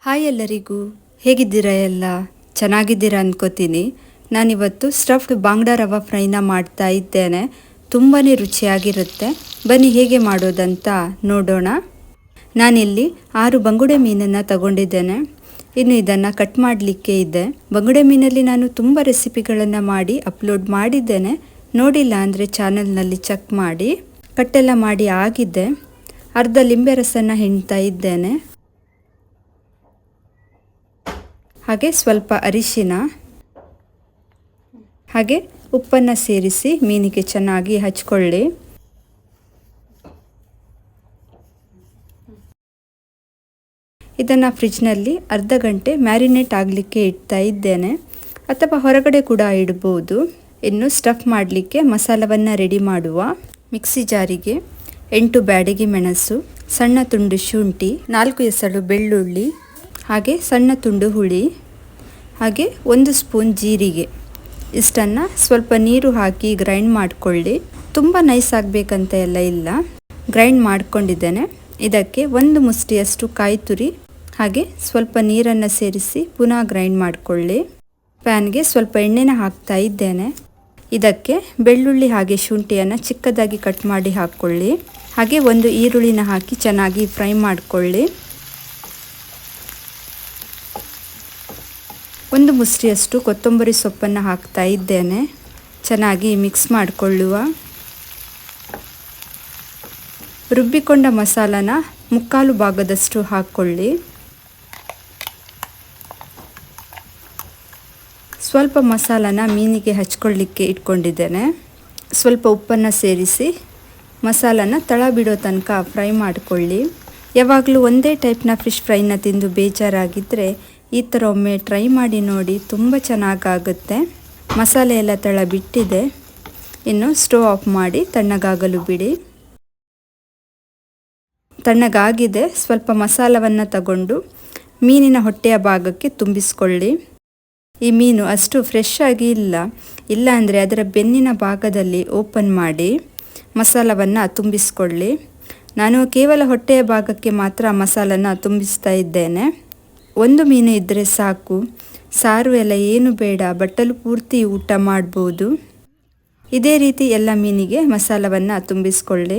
Hi ಎಲ್ಲರಿಗೂ, ಹೇಗಿದ್ದೀರಾ? ಎಲ್ಲ ಚೆನ್ನಾಗಿದ್ದೀರಾ ಅಂದ್ಕೋತೀನಿ. ನಾನಿವತ್ತು ಸ್ಟಫ್ಡ್ ಬಾಂಗ್ಡಾ ರವಾ ಫ್ರೈನ ಮಾಡ್ತಾ ಇದ್ದೇನೆ. ತುಂಬಾ ರುಚಿಯಾಗಿರುತ್ತೆ. ಬನ್ನಿ ಹೇಗೆ ಮಾಡೋದಂತ ನೋಡೋಣ. ನಾನಿಲ್ಲಿ 6 ಬಂಗುಡೆ ಮೀನನ್ನು ತಗೊಂಡಿದ್ದೇನೆ. ಇನ್ನು ಇದನ್ನು ಕಟ್ ಮಾಡಲಿಕ್ಕೆ ಇದೆ. ಬಂಗುಡೆ ಮೀನಲ್ಲಿ ನಾನು ತುಂಬ ರೆಸಿಪಿಗಳನ್ನು ಮಾಡಿ ಅಪ್ಲೋಡ್ ಮಾಡಿದ್ದೇನೆ. ನೋಡಿಲ್ಲ ಅಂದರೆ ಚಾನಲ್ನಲ್ಲಿ ಚೆಕ್ ಮಾಡಿ. ಕಟ್ಟೆಲ್ಲ ಮಾಡಿ ಆಗಿದೆ. ಅರ್ಧ ಲಿಂಬೆ ರಸನ ಹಿಂಡ್ತಾ ಇದ್ದೇನೆ. ಹಾಗೆ ಸ್ವಲ್ಪ ಅರಿಶಿನ, ಹಾಗೆ ಉಪ್ಪನ್ನು ಸೇರಿಸಿ ಮೀನಿಗೆ ಚೆನ್ನಾಗಿ ಹಚ್ಕೊಳ್ಳಿ. ಇದನ್ನು ಫ್ರಿಜ್ನಲ್ಲಿ ಅರ್ಧ ಗಂಟೆ ಮ್ಯಾರಿನೇಟ್ ಆಗಲಿಕ್ಕೆ ಇಡ್ತಾ ಇದ್ದೇನೆ, ಅಥವಾ ಹೊರಗಡೆ ಕೂಡ ಇಡ್ಬೋದು. ಇನ್ನು ಸ್ಟಫ್ ಮಾಡಲಿಕ್ಕೆ ಮಸಾಲವನ್ನು ರೆಡಿ ಮಾಡುವ. ಮಿಕ್ಸಿ ಜಾರಿಗೆ 8 ಬ್ಯಾಡಗಿ ಮೆಣಸು, ಸಣ್ಣ ತುಂಡು ಶುಂಠಿ, 4 ಎಸಳು ಬೆಳ್ಳುಳ್ಳಿ, ಹಾಗೆ ಸಣ್ಣ ತುಂಡು ಹುಳಿ, ಹಾಗೆ 1 ಸ್ಪೂನ್ ಜೀರಿಗೆ, ಇಷ್ಟನ್ನು ಸ್ವಲ್ಪ ನೀರು ಹಾಕಿ ಗ್ರೈಂಡ್ ಮಾಡಿಕೊಳ್ಳಿ. ತುಂಬ ನೈಸ್ ಆಗಬೇಕಂತ ಎಲ್ಲ ಇಲ್ಲ, ಗ್ರೈಂಡ್ ಮಾಡ್ಕೊಂಡಿದ್ದೇನೆ. ಇದಕ್ಕೆ 1 ಮುಷ್ಟಿಯಷ್ಟು ಕಾಯಿ ತುರಿ ಹಾಗೆ ಸ್ವಲ್ಪ ನೀರನ್ನು ಸೇರಿಸಿ ಪುನಃ ಗ್ರೈಂಡ್ ಮಾಡಿಕೊಳ್ಳಿ. ಪ್ಯಾನ್ಗೆ ಸ್ವಲ್ಪ ಎಣ್ಣೆನ ಹಾಕ್ತಾ ಇದ್ದೇನೆ. ಇದಕ್ಕೆ ಬೆಳ್ಳುಳ್ಳಿ ಹಾಗೆ ಶುಂಠಿಯನ್ನು ಚಿಕ್ಕದಾಗಿ ಕಟ್ ಮಾಡಿ ಹಾಕ್ಕೊಳ್ಳಿ. ಹಾಗೆ 1 ಈರುಳ್ಳಿನ ಹಾಕಿ ಚೆನ್ನಾಗಿ ಫ್ರೈ ಮಾಡಿಕೊಳ್ಳಿ. 1 ಮುಷ್ಟಿಯಷ್ಟು ಕೊತ್ತಂಬರಿ ಸೊಪ್ಪನ್ನು ಹಾಕ್ತಾ ಇದ್ದೇನೆ. ಚೆನ್ನಾಗಿ ಮಿಕ್ಸ್ ಮಾಡಿಕೊಳ್ಳುವ. ರುಬ್ಬಿಕೊಂಡ ಮಸಾಲನ 3/4 ಭಾಗದಷ್ಟು ಹಾಕ್ಕೊಳ್ಳಿ. ಸ್ವಲ್ಪ ಮಸಾಲನ ಮೀನಿಗೆ ಹಚ್ಕೊಳ್ಳಿಕ್ಕೆ ಇಟ್ಕೊಂಡಿದ್ದೇನೆ. ಸ್ವಲ್ಪ ಉಪ್ಪನ್ನು ಸೇರಿಸಿ ಮಸಾಲನ ತಳ ಬಿಡೋ ತನಕ ಫ್ರೈ ಮಾಡಿಕೊಳ್ಳಿ. ಯಾವಾಗಲೂ ಒಂದೇ ಟೈಪ್ನ ಫಿಶ್ ಫ್ರೈನ ತಿಂದು ಬೇಜಾರಾಗಿದ್ದರೆ ಈ ಥರ ಒಮ್ಮೆ ಟ್ರೈ ಮಾಡಿ ನೋಡಿ, ತುಂಬ ಚೆನ್ನಾಗಾಗುತ್ತೆ. ಮಸಾಲೆ ಎಲ್ಲ ತಳ ಬಿಟ್ಟಿದೆ. ಇನ್ನು ಸ್ಟವ್ ಆಫ್ ಮಾಡಿ ತಣ್ಣಗಾಗಲು ಬಿಡಿ. ತಣ್ಣಗಾಗಿದೆ. ಸ್ವಲ್ಪ ಮಸಾಲವನ್ನು ತಗೊಂಡು ಮೀನಿನ ಹೊಟ್ಟೆಯ ಭಾಗಕ್ಕೆ ತುಂಬಿಸ್ಕೊಳ್ಳಿ. ಈ ಮೀನು ಅಷ್ಟು ಫ್ರೆಶ್ ಆಗಿ ಇಲ್ಲ ಅಂದರೆ ಅದರ ಬೆನ್ನಿನ ಭಾಗದಲ್ಲಿ ಓಪನ್ ಮಾಡಿ ಮಸಾಲವನ್ನು ತುಂಬಿಸ್ಕೊಳ್ಳಿ. ನಾನು ಕೇವಲ ಹೊಟ್ಟೆಯ ಭಾಗಕ್ಕೆ ಮಾತ್ರ ಮಸಾಲನ ತುಂಬಿಸ್ತಾ ಇದ್ದೇನೆ. 1 ಮೀನು ಇದ್ದರೆ ಸಾಕು, ಸಾರು ಎಲ್ಲ ಏನು ಬೇಡ, ಬಟ್ಟಲು ಪೂರ್ತಿ ಊಟ ಮಾಡ್ಬೋದು. ಇದೇ ರೀತಿ ಎಲ್ಲ ಮೀನಿಗೆ ಮಸಾಲವನ್ನು ತುಂಬಿಸ್ಕೊಳ್ಳಿ.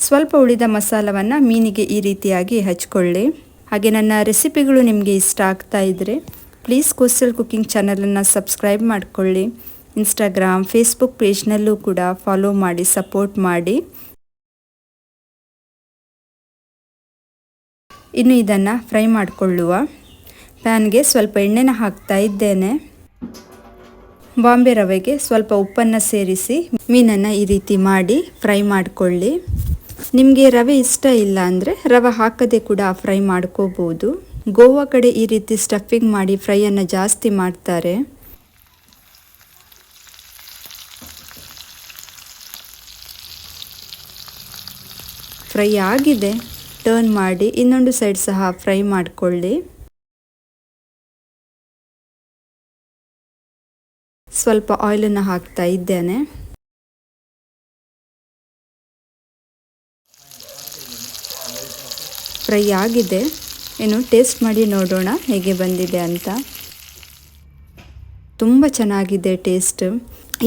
ಸ್ವಲ್ಪ ಉಳಿದ ಮಸಾಲವನ್ನು ಮೀನಿಗೆ ಈ ರೀತಿಯಾಗಿ ಹಚ್ಕೊಳ್ಳಿ. ಹಾಗೆ ನನ್ನ ರೆಸಿಪಿಗಳು ನಿಮಗೆ ಇಷ್ಟ ಆಗ್ತಾ ಇದ್ದರೆ ಪ್ಲೀಸ್ ಕೋಸ್ಟಲ್ ಕುಕಿಂಗ್ ಚಾನಲನ್ನು ಸಬ್ಸ್ಕ್ರೈಬ್ ಮಾಡಿಕೊಳ್ಳಿ. ಇನ್ಸ್ಟಾಗ್ರಾಮ್, ಫೇಸ್ಬುಕ್ ಪೇಜ್ನಲ್ಲೂ ಕೂಡ ಫಾಲೋ ಮಾಡಿ ಸಪೋರ್ಟ್ ಮಾಡಿ. ಇನ್ನು ಇದನ್ನು ಫ್ರೈ ಮಾಡಿಕೊಳ್ಳುವ. ಪ್ಯಾನ್ಗೆ ಸ್ವಲ್ಪ ಎಣ್ಣೆನ ಹಾಕ್ತಾ ಇದ್ದೇನೆ. ಬಾಂಬೆ ರವೆಗೆ ಸ್ವಲ್ಪ ಉಪ್ಪನ್ನು ಸೇರಿಸಿ ಮೀನನ್ನು ಈ ರೀತಿ ಮಾಡಿ ಫ್ರೈ ಮಾಡಿಕೊಳ್ಳಿ. ನಿಮಗೆ ರವೆ ಇಷ್ಟ ಇಲ್ಲ ಅಂದರೆ ರವೆ ಹಾಕದೆ ಕೂಡ ಫ್ರೈ ಮಾಡ್ಕೋಬೋದು. ಗೋವಾ ಕಡೆ ಈ ರೀತಿ ಸ್ಟಫಿಂಗ್ ಮಾಡಿ ಫ್ರೈಯನ್ನು ಜಾಸ್ತಿ ಮಾಡ್ತಾರೆ. ಫ್ರೈ ಆಗಿದೆ. ಟರ್ನ್ ಮಾಡಿ ಇನ್ನೊಂದು ಸೈಡ್ ಸಹ ಫ್ರೈ ಮಾಡಿಕೊಳ್ಳಿ. ಸ್ವಲ್ಪ ಆಯಿಲನ್ನು ಹಾಕ್ತಾ ಇದ್ದೇನೆ. ಫ್ರೈ ಆಗಿದೆ. ಇನ್ನು ಟೇಸ್ಟ್ ಮಾಡಿ ನೋಡೋಣ ಹೇಗೆ ಬಂದಿದೆ ಅಂತ. ತುಂಬ ಚೆನ್ನಾಗಿದೆ ಟೇಸ್ಟ್.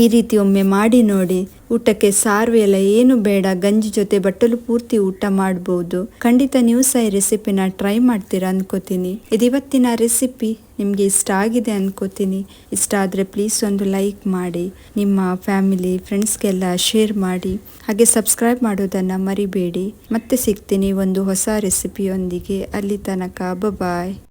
ಈ ರೀತಿ ಒಮ್ಮೆ ಮಾಡಿ ನೋಡಿ. ಊಟಕ್ಕೆ ಸಾರು ಎಲ್ಲ ಏನು ಬೇಡ, ಗಂಜಿ ಜೊತೆ ಬಟ್ಟಲು ಪೂರ್ತಿ ಊಟ ಮಾಡ್ಬೋದು. ಖಂಡಿತ ನೀವು ಸಹ ಈ ರೆಸಿಪಿನ ಟ್ರೈ ಮಾಡ್ತೀರಾ ಅನ್ಕೋತೀನಿ. ಇದು ಇವತ್ತಿನ ರೆಸಿಪಿ ನಿಮಗೆ ಇಷ್ಟ ಆಗಿದೆ ಅನ್ಕೋತೀನಿ. ಇಷ್ಟ ಆದರೆ ಪ್ಲೀಸ್ ಒಂದು ಲೈಕ್ ಮಾಡಿ, ನಿಮ್ಮ ಫ್ಯಾಮಿಲಿ ಫ್ರೆಂಡ್ಸ್ಗೆಲ್ಲ ಶೇರ್ ಮಾಡಿ, ಹಾಗೆ ಸಬ್ಸ್ಕ್ರೈಬ್ ಮಾಡೋದನ್ನು ಮರಿಬೇಡಿ. ಮತ್ತೆ ಸಿಗ್ತೀನಿ ಒಂದು ಹೊಸ ರೆಸಿಪಿಯೊಂದಿಗೆ. ಅಲ್ಲಿ ತನಕ ಬಾಯ್.